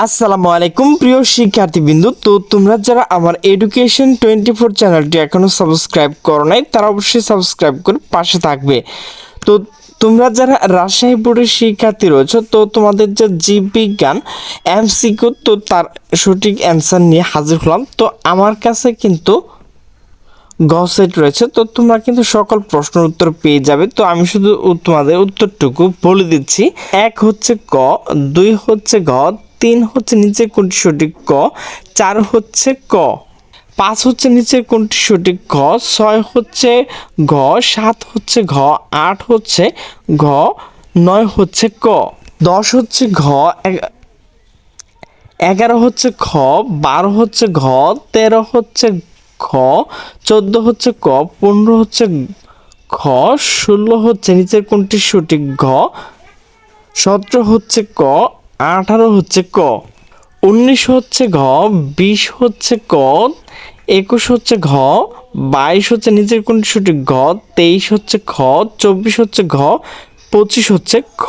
আসসালামু আলাইকুম প্রিয় শিক্ষার্থীবৃন্দ। তো তোমরা যারা আমার এডুকেশন 24 চ্যানেলটি এখনো সাবস্ক্রাইব করো নাই তারা অবশ্যই সাবস্ক্রাইব করে পাশে থাকবে। তো তোমরা যারা রাজশাহী বোর্ডের শিক্ষার্থী রয়েছে, তো তোমাদের যে জীববিজ্ঞান এমসিকিউ, তো তার সঠিক অ্যান্সার নিয়ে হাজির হলাম। তো আমার কাছে কিন্তু গ সেট রয়েছে, তো তোমরা কিন্তু সকল প্রশ্নের উত্তর পেয়ে যাবে। তো আমি শুধু তোমাদের উত্তরটুকু বলে দিচ্ছি। 1 হচ্ছে ক, 2 হচ্ছে ঘ, 3 হচ্ছে নিচের কোনটি সঠিক ক, 4 হচ্ছে ক, 5 হচ্ছে নিচের কোনটি সঠিক ঘ, 6 হচ্ছে ঘ, 7 হচ্ছে ঘ, 8 হচ্ছে ঘ, 9 হচ্ছে ক, 10 হচ্ছে ঘ, 11 হচ্ছে খ, 12 হচ্ছে ঘ, 13 হচ্ছে খ, 14 হচ্ছে ক, 15 হচ্ছে খ, 16 হচ্ছে নিচের কোনটি সঠিক ঘ, 17 হচ্ছে ক, 18 হচ্ছে ক, 19 হচ্ছে ঘ, 20 হচ্ছে ক, 21 হচ্ছে ঘ, 22 হচ্ছে নিচের কোনটি সঠিক ঘ, 23 হচ্ছে খ, 24 হচ্ছে ঘ, 25 হচ্ছে খ।